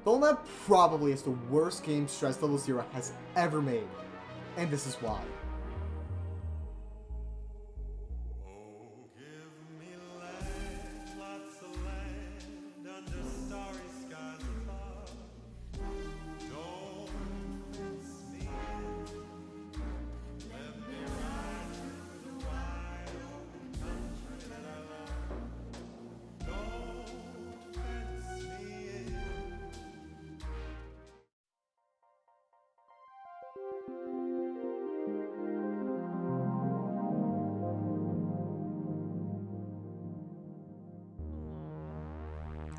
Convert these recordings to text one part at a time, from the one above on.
Bonelab probably is the worst game Stress Level Zero has ever made, and this is why.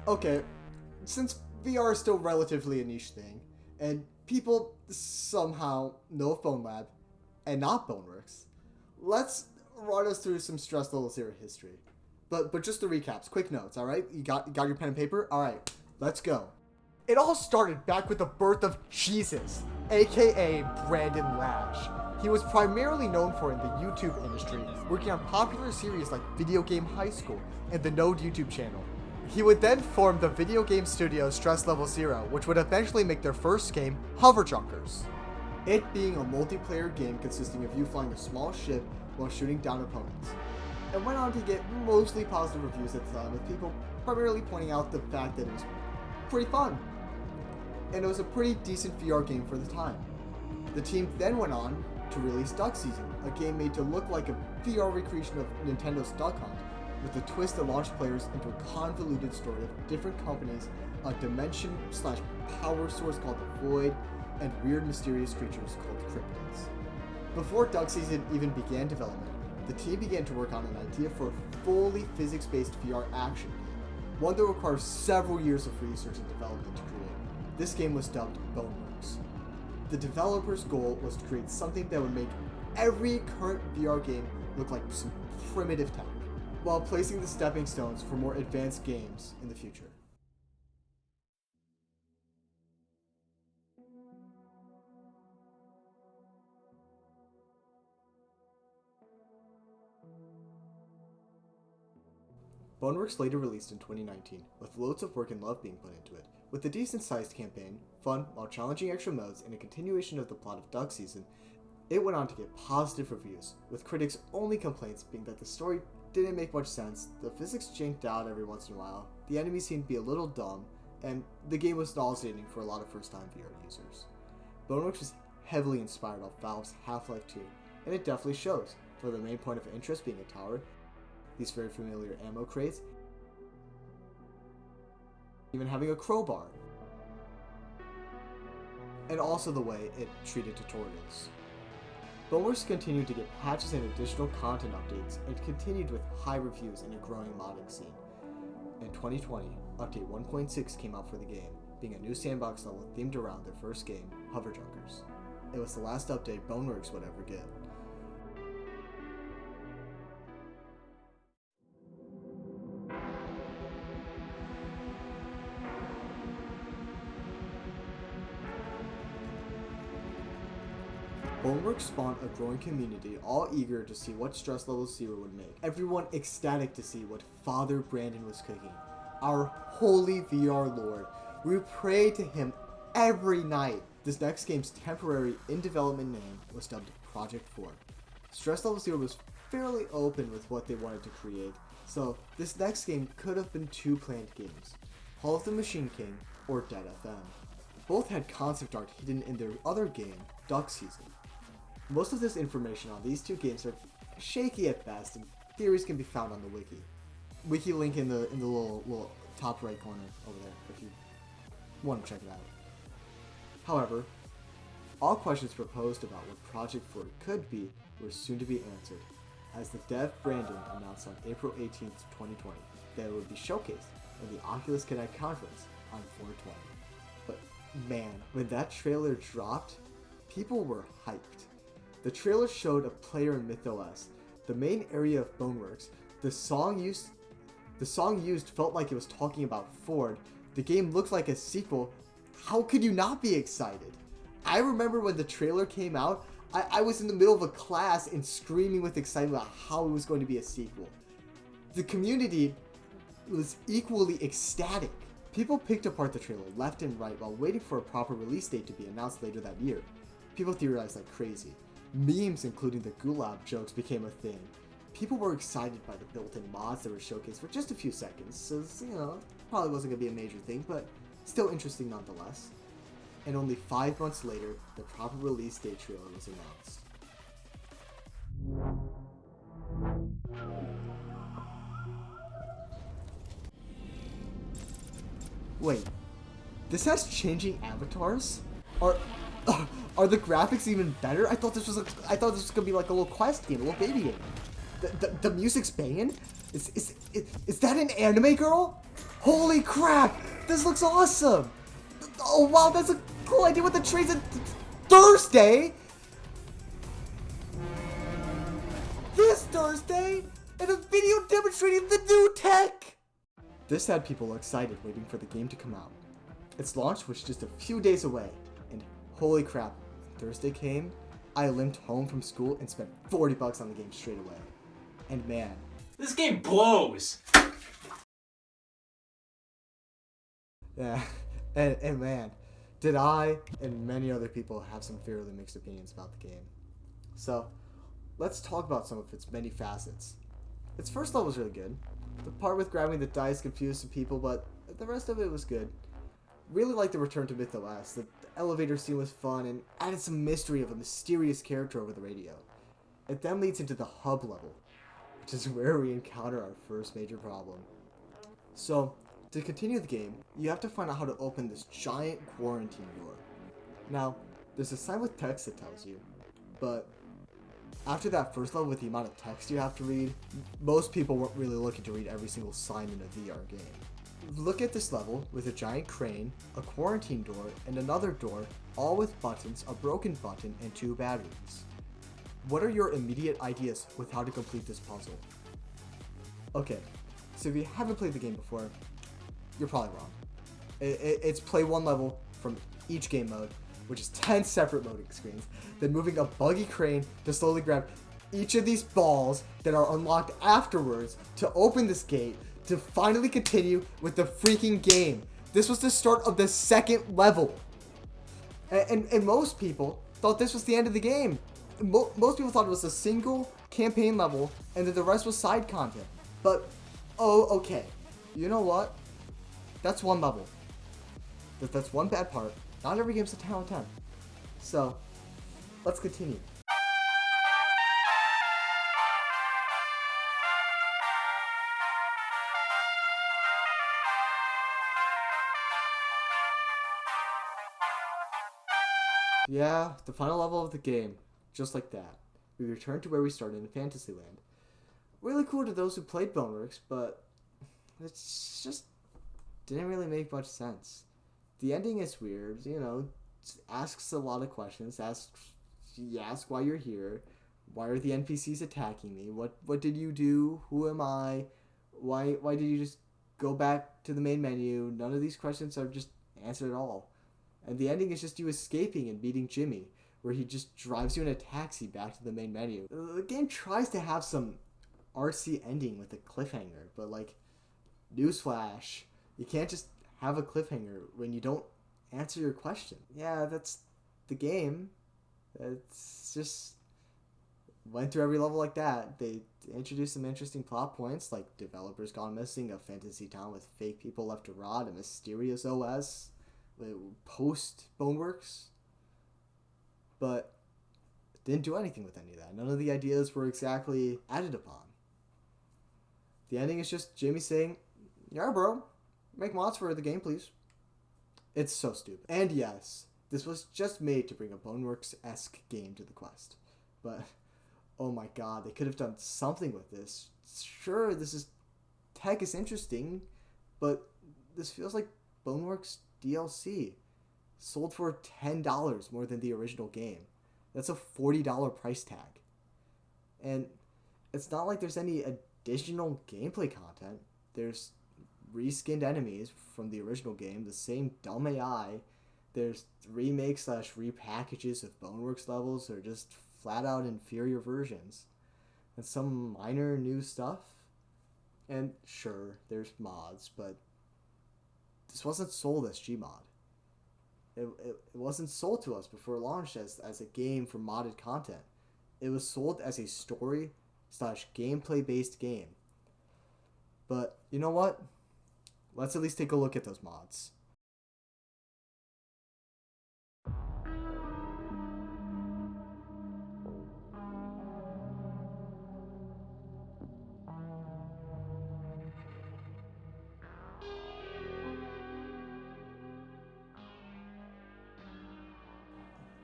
Okay, since VR is still relatively a niche thing, and people somehow know of Bonelab and not Boneworks, let's run us through some Stress Level Zero history. But just the recaps, quick notes, alright? You got your pen and paper? Alright, let's go. It all started back with the birth of Jesus, aka Brandon Lash. He was primarily known for in the YouTube industry, working on popular series like Video Game High School and the Node YouTube channel. He would then form the video game studio Stress Level Zero, which would eventually make their first game, Hover Junkers. It being a multiplayer game consisting of you flying a small ship while shooting down opponents. It went on to get mostly positive reviews at the time, with people primarily pointing out the fact that it was pretty fun. And it was a pretty decent VR game for the time. The team then went on to release Duck Season, a game made to look like a VR recreation of Nintendo's Duck Hunt, with a twist that launched players into a convoluted story of different companies, a dimension/power source called the Void, and weird mysterious creatures called cryptids. Before Duck Season even began development, the team began to work on an idea for a fully physics-based VR action game, one that requires several years of research and development to create. This game was dubbed Boneworks. The developer's goal was to create something that would make every current VR game look like some primitive tech, while placing the stepping stones for more advanced games in the future. Boneworks later released in 2019, with loads of work and love being put into it. With a decent-sized campaign, fun, while challenging extra modes, and a continuation of the plot of Duck Season, it went on to get positive reviews, with critics' only complaints being that the story didn't make much sense, the physics jinked out every once in a while, the enemies seemed to be a little dumb, and the game was nauseating for a lot of first-time VR users. Boneworks was heavily inspired off Valve's Half-Life 2, and it definitely shows, for the main point of interest being a tower, these very familiar ammo crates, even having a crowbar, and also the way it treated tutorials. Boneworks continued to get patches and additional content updates, and continued with high reviews and a growing modding scene. In 2020, Update 1.6 came out for the game, being a new sandbox level themed around their first game, Hover Junkers. It was the last update Boneworks would ever get. Boneworks spawned a growing community, all eager to see what Stress Level Zero would make. Everyone ecstatic to see what Father Brandon was cooking. Our holy VR Lord. We pray to him every night. This next game's temporary in-development name was dubbed Project 4. Stress Level Zero was fairly open with what they wanted to create, so this next game could have been two planned games, Hall of the Machine King or Dead FM. Both had concept art hidden in their other game, Duck Season. Most of this information on these two games are shaky at best, and theories can be found on the wiki. Wiki link in the little top right corner over there if you want to check it out. However, all questions proposed about what Project 4 could be were soon to be answered, as the dev Brandon announced on April 18th, 2020 that it would be showcased in the Oculus Connect conference on 4/20. But man, when that trailer dropped, people were hyped. The trailer showed a player in MythOS, the main area of Boneworks. The song used felt like it was talking about Ford. The game looked like a sequel. How could you not be excited? I remember when the trailer came out, I was in the middle of a class and screaming with excitement about how it was going to be a sequel. The community was equally ecstatic. People picked apart the trailer left and right while waiting for a proper release date to be announced later that year. People theorized like crazy. Memes, including the Bonelab jokes, became a thing. People were excited by the built-in mods that were showcased for just a few seconds, so, probably wasn't going to be a major thing, but still interesting nonetheless. And only 5 months later, the proper release date trailer was announced. Wait, this has changing avatars? Are the graphics even better? I thought this was gonna be like a little quest game, a little baby game. The music's banging. Is that an anime girl? Holy crap! This looks awesome. Oh wow, that's a cool idea with the trains. Thursday. This Thursday, and a video demonstrating the new tech. This had people excited waiting for the game to come out. Its launch was just a few days away, and holy crap, when Thursday came, I limped home from school and spent $40 on the game straight away. And man, this game blows! Yeah, and man, did I and many other people have some fairly mixed opinions about the game. So, let's talk about some of its many facets. Its first level was really good. The part with grabbing the dice confused some people, but the rest of it was good. Really liked the return to MythOS. The elevator scene was fun and added some mystery of a mysterious character over the radio. It then leads into the hub level, which is where we encounter our first major problem. So, to continue the game, you have to find out how to open this giant quarantine door. Now, there's a sign with text that tells you, but after that first level with the amount of text you have to read, most people weren't really looking to read every single sign in a VR game. Look at this level with a giant crane, a quarantine door, and another door, all with buttons, a broken button, and 2 batteries. What are your immediate ideas with how to complete this puzzle? Okay, so if you haven't played the game before, you're probably wrong. It's play one level from each game mode, which is 10 separate loading screens, then moving a buggy crane to slowly grab each of these balls that are unlocked afterwards to open this gate to finally continue with the freaking game. This was the start of the second level. And most people thought this was the end of the game. Most people thought it was a single campaign level and that the rest was side content. But, oh, okay. You know what? That's one level. That's one bad part. Not every game's a 10 out of 10. So, let's continue. Yeah, the final level of the game. Just like that. We return to where we started in Fantasyland. Really cool to those who played Boneworks, but it just didn't really make much sense. The ending is weird, asks a lot of questions. You ask why you're here. Why are the NPCs attacking me? What did you do? Who am I? Why did you just go back to the main menu? None of these questions are just answered at all. And the ending is just you escaping and meeting Jimmy, where he just drives you in a taxi back to the main menu. The game tries to have some artsy ending with a cliffhanger, but newsflash, you can't just have a cliffhanger when you don't answer your question. Yeah, that's the game. It's just went through every level like that. They introduced some interesting plot points, like developers gone missing, a fantasy town with fake people left to rot, a mysterious OS, post Boneworks. But didn't do anything with any of that. None of the ideas were exactly added upon. The ending is just Jimmy saying, "Yeah, bro, make mods for the game, please." It's so stupid. And yes, this was just made to bring a Boneworks-esque game to the Quest. But, oh my god, they could have done something with this. Sure, tech is interesting, but this feels like Boneworks DLC. Sold for $10 more than the original game. That's a $40 price tag. And it's not like there's any additional gameplay content. There's reskinned enemies from the original game, the same dumb AI. There's remakes / repackages of Boneworks levels or just flat out inferior versions. And some minor new stuff. And sure, there's mods, but this wasn't sold as Gmod. It wasn't sold to us before it launched as a game for modded content. It was sold as a story / gameplay based game. But you know what? Let's at least take a look at those mods.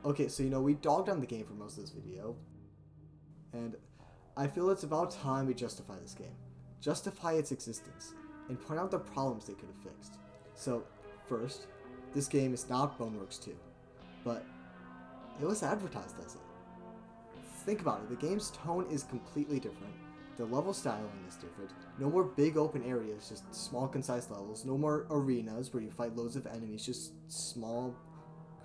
Okay, so we dogged on the game for most of this video, and I feel it's about time we justify this game. Justify its existence, and point out the problems they could have fixed. So, first, this game is not Boneworks 2, but it was advertised as it. Think about it, the game's tone is completely different, the level styling is different, no more big open areas, just small concise levels, no more arenas where you fight loads of enemies, just small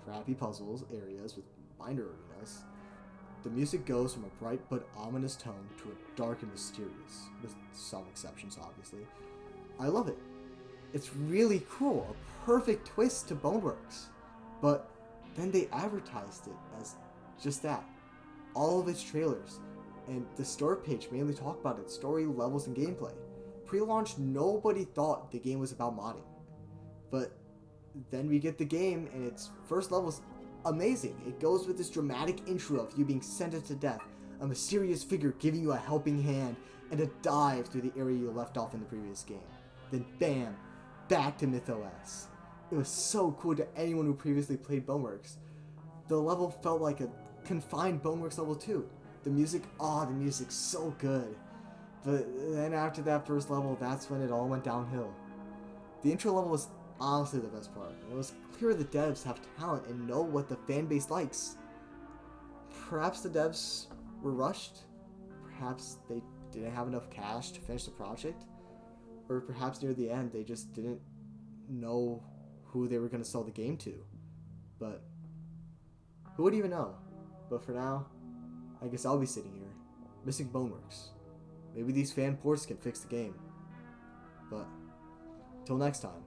crappy puzzles areas with binder arenas. The music goes from a bright but ominous tone to a dark and mysterious, with some exceptions obviously. I love it. It's really cool, a perfect twist to Boneworks. But then they advertised it as just that. All of its trailers, and the store page mainly talk about its story, levels, and gameplay. Pre-launch, nobody thought the game was about modding. But then we get the game, and its first level's amazing. It goes with this dramatic intro of you being sentenced to death, a mysterious figure giving you a helping hand, and a dive through the area you left off in the previous game. Then bam, back to MythOS. It was so cool to anyone who previously played Boneworks. The level felt like a confined Boneworks level too. The music's so good. But then after that first level, that's when it all went downhill. The intro level was honestly the best part. It was clear the devs have talent and know what the fan base likes. Perhaps the devs were rushed. Perhaps they didn't have enough cash to finish the project. Or perhaps near the end they just didn't know who they were going to sell the game to. But who would even know? But for now, I guess I'll be sitting here, missing Boneworks. Maybe these fan ports can fix the game. But, till next time.